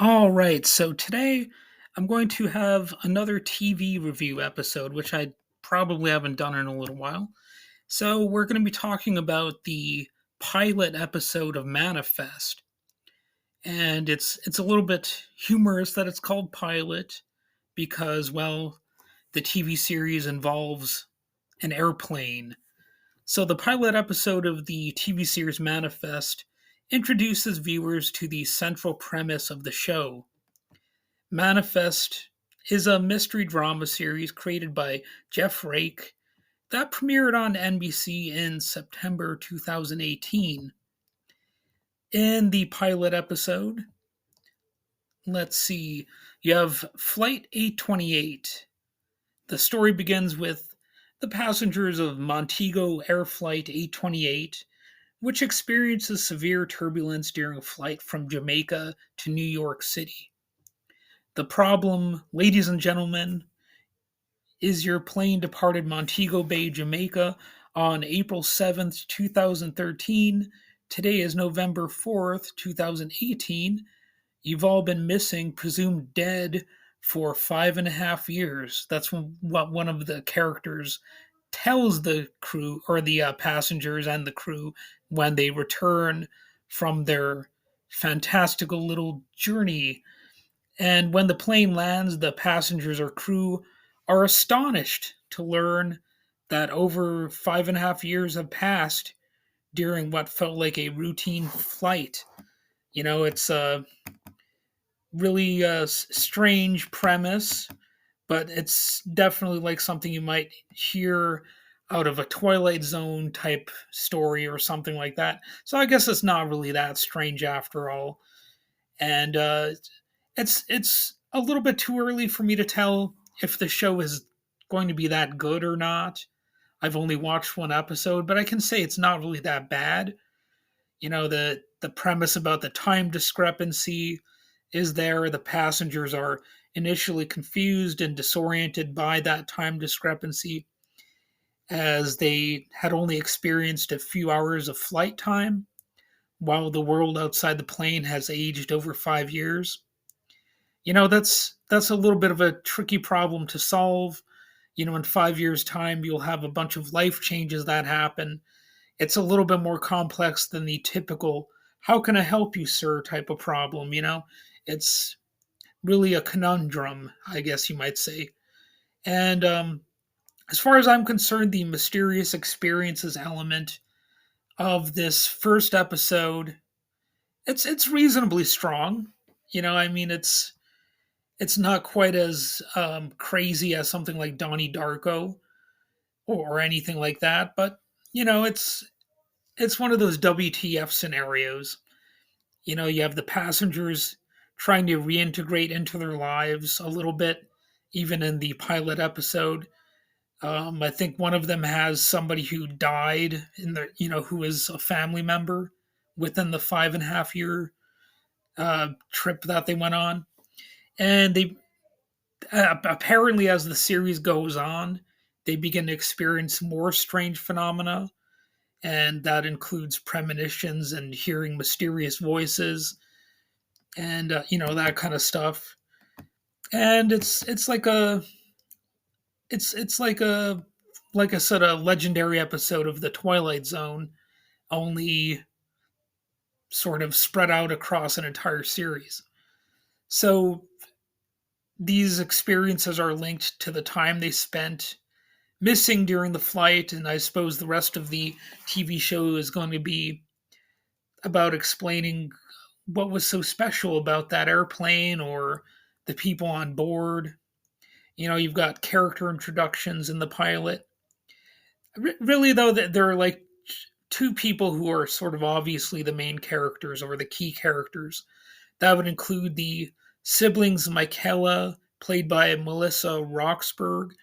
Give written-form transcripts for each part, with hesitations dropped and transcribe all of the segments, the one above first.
All right, so today I'm going to have another TV review episode, which I probably haven't done in a little while. So we're going to be talking about the pilot episode of Manifest, and it's a little bit humorous that it's called pilot because, well, the TV series involves an airplane. So the pilot episode of the TV series Manifest introduces viewers to the central premise of the show. Manifest is a mystery drama series created by Jeff Rake that premiered on NBC in September 2018. In the pilot episode, let's see, you have Flight 828. The story begins with the passengers of Montego Air Flight 828, which experiences severe turbulence during a flight from Jamaica to New York City. The problem, ladies and gentlemen, is your plane departed Montego Bay, Jamaica on April 7th, 2013. Today is November 4th, 2018. You've all been missing, presumed dead, for 5.5 years. That's what one of the characters tells the crew, or the passengers and the crew, when they return from their fantastical little journey. And when the plane lands, the passengers or crew are astonished to learn that over 5.5 years have passed during what felt like a routine flight. It's a really strange premise, but it's definitely like something you might hear out of a Twilight Zone type story or something like that. So I guess it's not really that strange after all. And it's a little bit too early for me to tell if the show is going to be that good or not. I've only watched one episode, but I can say it's not really that bad. The premise about the time discrepancy is there. The passengers are initially confused and disoriented by that time discrepancy as they had only experienced a few hours of flight time while the world outside the plane has aged over 5 years. That's a little bit of a tricky problem to solve. In 5 years time you'll have a bunch of life changes that happen. It's a little bit more complex than the typical "how can I help you, sir" type of problem. It's really a conundrum, I guess you might say. And as far as I'm concerned, the mysterious experiences element of this first episode, it's reasonably strong. I mean, it's not quite as crazy as something like Donnie Darko or anything like that, but it's one of those WTF scenarios. You have the passengers trying to reintegrate into their lives a little bit, even in the pilot episode. I think one of them has somebody who died who is a family member within the 5.5 year trip that they went on. And they apparently, as the series goes on, they begin to experience more strange phenomena, and that includes premonitions and hearing mysterious voices, and that kind of stuff. And it's like a sort of legendary episode of the Twilight Zone, only sort of spread out across an entire series. So these experiences are linked to the time they spent missing during the flight, and I suppose the rest of the TV show is going to be about explaining what was so special about that airplane or the people on board. You've got character introductions in the pilot. Really, though, that there are like two people who are sort of obviously the main characters or the key characters. That would include the siblings Michaela, played by Melissa Roxburgh,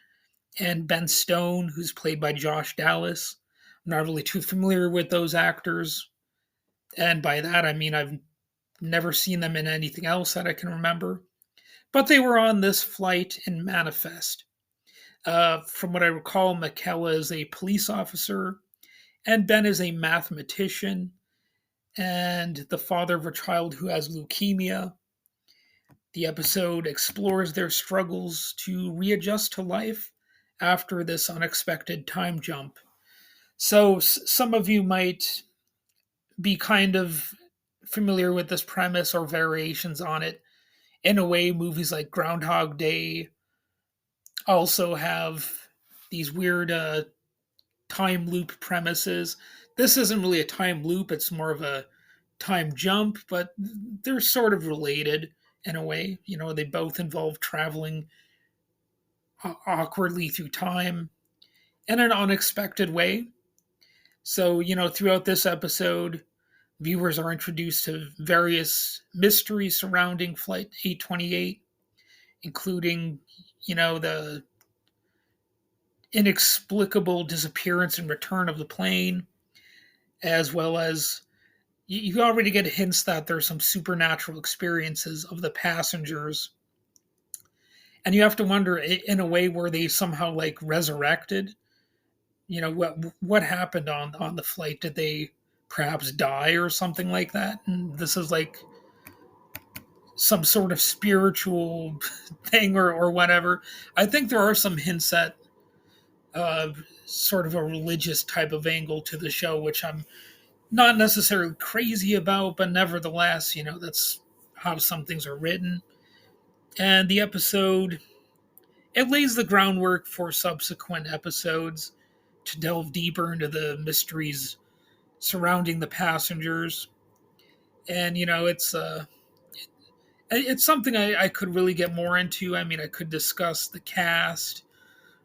and Ben Stone, who's played by Josh Dallas. I'm not really too familiar with those actors, and by that I mean I've never seen them in anything else that I can remember. But they were on this flight in Manifest. From what I recall, Michaela is a police officer, and Ben is a mathematician and the father of a child who has leukemia. The episode explores their struggles to readjust to life after this unexpected time jump. So, some of you might be kind of familiar with this premise or variations on it. In a way, movies like Groundhog Day also have these weird time loop premises. This isn't really a time loop, it's more of a time jump, but they're sort of related in a way. You know, they both involve traveling awkwardly through time in an unexpected way. So, you know, throughout this episode, viewers are introduced to various mysteries surrounding Flight 828, including, the inexplicable disappearance and return of the plane, as well as you already get hints that there's some supernatural experiences of the passengers. And you have to wonder, in a way, were they somehow like resurrected? What happened on the flight? Did they perhaps die or something like that? And this is like some sort of spiritual thing or whatever. I think there are some hints at sort of a religious type of angle to the show, which I'm not necessarily crazy about, but nevertheless, that's how some things are written. And the episode, it lays the groundwork for subsequent episodes to delve deeper into the mysteries surrounding the passengers. And it's something I could really get more into. I mean, I could discuss the cast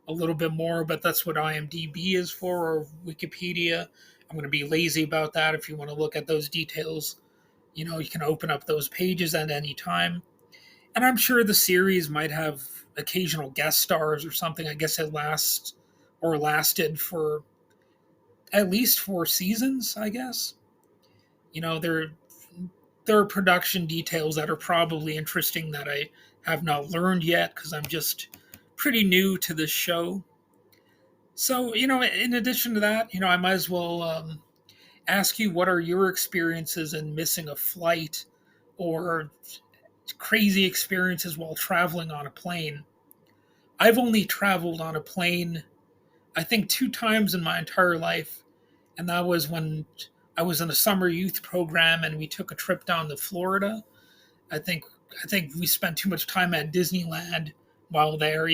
a little bit more, but that's what IMDb is for, or Wikipedia. I'm going to be lazy about that. If you want to look at those details, you can open up those pages at any time. And I'm sure the series might have occasional guest stars or something. I guess it lasted for at least 4 seasons, I guess. There are production details that are probably interesting that I have not learned yet because I'm just pretty new to this show. So, in addition to that, I might as well ask you, what are your experiences in missing a flight or crazy experiences while traveling on a plane? I've only traveled on a plane, I think, 2 times in my entire life, and that was when I was in a summer youth program and we took a trip down to Florida. I think I think we spent too much time at Disneyland while there.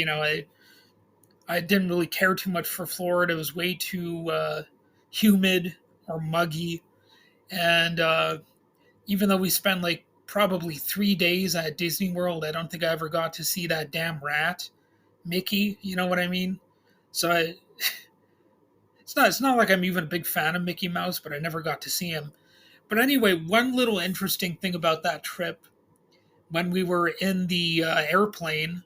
I didn't really care too much for Florida. It was way too humid or muggy, and even though we spent like probably 3 days at Disney World, I don't think I ever got to see that damn rat, Mickey. You know what I mean? So it's not like I'm even a big fan of Mickey Mouse, but I never got to see him. But anyway, one little interesting thing about that trip, when we were in the airplane,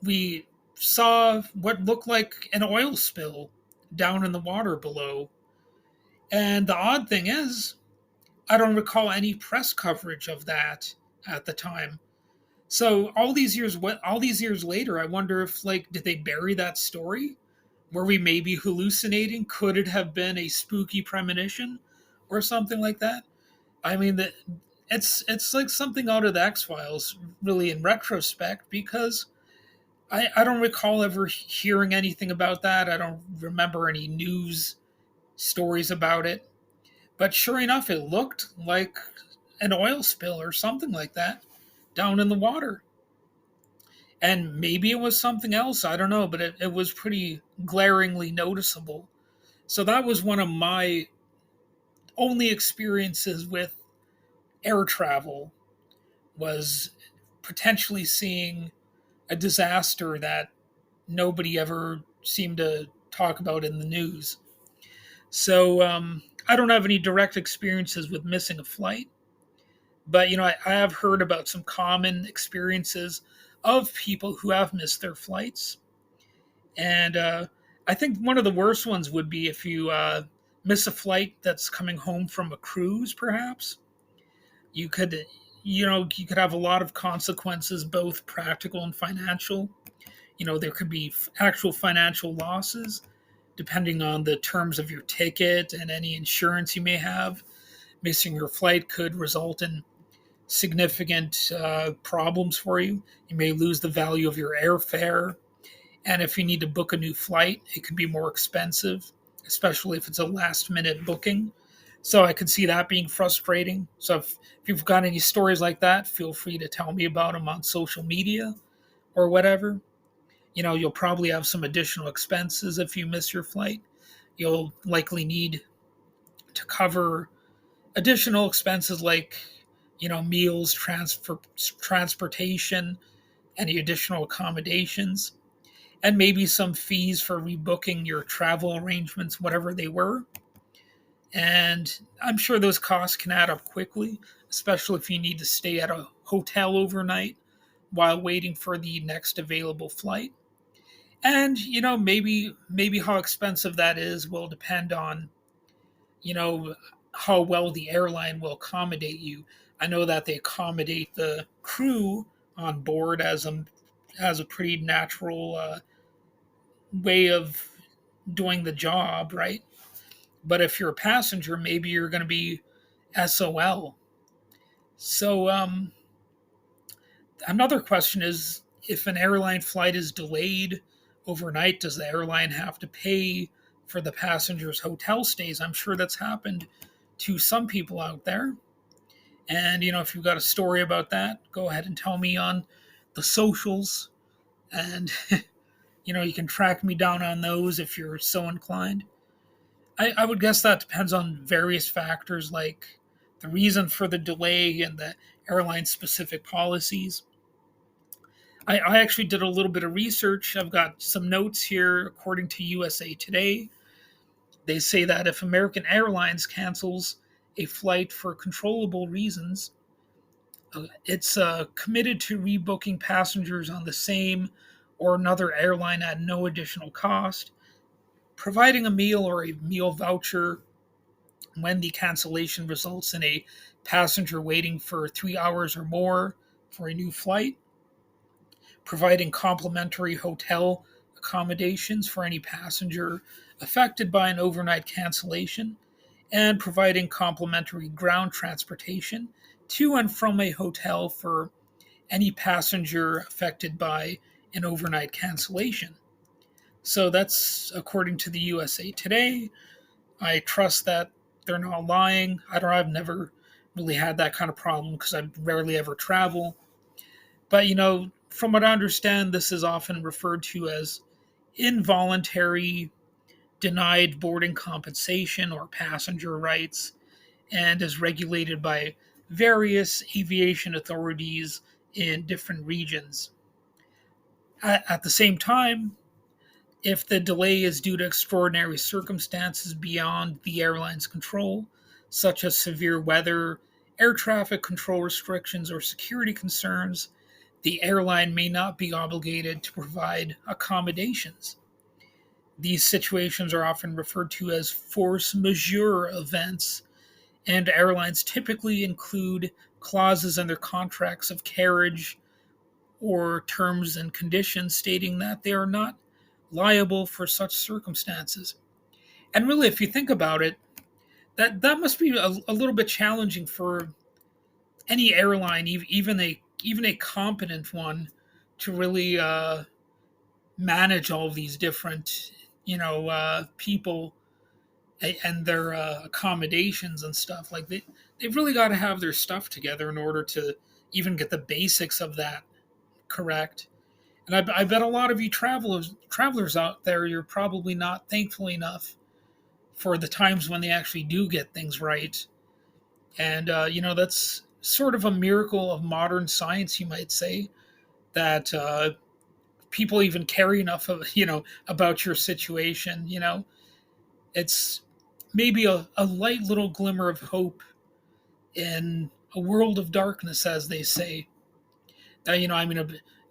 we saw what looked like an oil spill down in the water below. And the odd thing is, I don't recall any press coverage of that at the time. So all these years later, I wonder if, like, did they bury that story? Were we maybe hallucinating? Could it have been a spooky premonition or something like that? I mean, that it's like something out of the X Files, really, in retrospect, because I don't recall ever hearing anything about that. I don't remember any news stories about it. But sure enough, it looked like an oil spill or something like that down in the water. And maybe it was something else, I don't know, but it was pretty glaringly noticeable. So that was one of my only experiences with air travel, was potentially seeing a disaster that nobody ever seemed to talk about in the news. So I don't have any direct experiences with missing a flight, but I have heard about some common experiences of people who have missed their flights, and I think one of the worst ones would be if you miss a flight that's coming home from a cruise. Perhaps you could, you could have a lot of consequences, both practical and financial. There could be actual financial losses depending on the terms of your ticket and any insurance you may have. Missing your flight could result in significant problems for you. You may lose the value of your airfare. And if you need to book a new flight, it could be more expensive, especially if it's a last minute booking. So I could see that being frustrating. So if you've got any stories like that, feel free to tell me about them on social media or whatever. You'll probably have some additional expenses if you miss your flight. You'll likely need to cover additional expenses like, meals, transportation, any additional accommodations, and maybe some fees for rebooking your travel arrangements, whatever they were. And I'm sure those costs can add up quickly, especially if you need to stay at a hotel overnight while waiting for the next available flight. And maybe how expensive that is will depend on you know how well the airline will accommodate you. I know that they accommodate the crew on board as a pretty natural way of doing the job, right? But if you're a passenger, maybe you're going to be SOL. So another question is, if an airline flight is delayed overnight, does the airline have to pay for the passengers' hotel stays? I'm sure that's happened to some people out there. And, if you've got a story about that, go ahead and tell me on the socials. And, you can track me down on those if you're so inclined. I would guess that depends on various factors like the reason for the delay and the airline specific policies. I actually did a little bit of research. I've got some notes here. According to USA Today, they say that if American Airlines cancels a flight for controllable reasons, it's committed to rebooking passengers on the same or another airline at no additional cost, providing a meal or a meal voucher when the cancellation results in a passenger waiting for 3 hours or more for a new flight, providing complimentary hotel accommodations for any passenger affected by an overnight cancellation, and providing complimentary ground transportation to and from a hotel for any passenger affected by an overnight cancellation. So that's according to the USA Today. I trust that they're not lying. I've never really had that kind of problem because I rarely ever travel. But from what I understand, this is often referred to as involuntary denied boarding compensation or passenger rights, and is regulated by various aviation authorities in different regions. At the same time, if the delay is due to extraordinary circumstances beyond the airline's control, such as severe weather, air traffic control restrictions, or security concerns, the airline may not be obligated to provide accommodations. These situations are often referred to as force majeure events, and airlines typically include clauses in their contracts of carriage or terms and conditions stating that they are not liable for such circumstances. And really, if you think about it, that must be a little bit challenging for any airline, even a competent one, to really manage all of these different people and their accommodations and stuff. Like they've really got to have their stuff together in order to even get the basics of that correct. And I bet a lot of you travelers out there, you're probably not thankful enough for the times when they actually do get things right. And that's sort of a miracle of modern science, you might say, that people even care enough of about your situation. It's maybe a light little glimmer of hope in a world of darkness, as they say.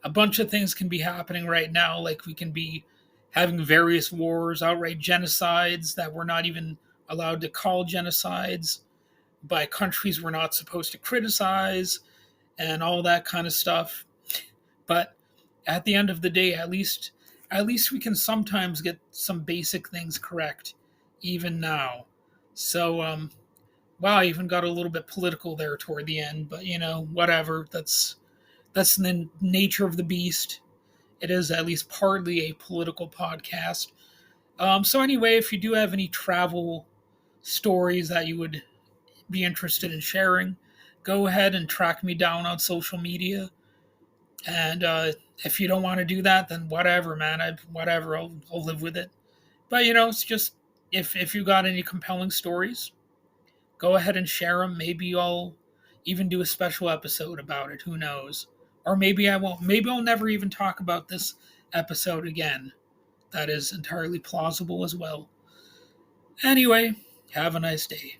A bunch of things can be happening right now. Like we can be having various wars, outright genocides that we're not even allowed to call genocides by countries we're not supposed to criticize, and all that kind of stuff. But at the end of the day, at least we can sometimes get some basic things correct, even now. So Wow, I even got a little bit political there toward the end, but whatever. That's the nature of the beast. It is at least partly a political podcast. So anyway, if you do have any travel stories that you would be interested in sharing, go ahead and track me down on social media. And if you don't want to do that, then whatever, man. Whatever. I'll live with it. But it's just if you got any compelling stories, go ahead and share them. Maybe I'll even do a special episode about it. Who knows? Or maybe I won't. Maybe I'll never even talk about this episode again. That is entirely plausible as well. Anyway, have a nice day.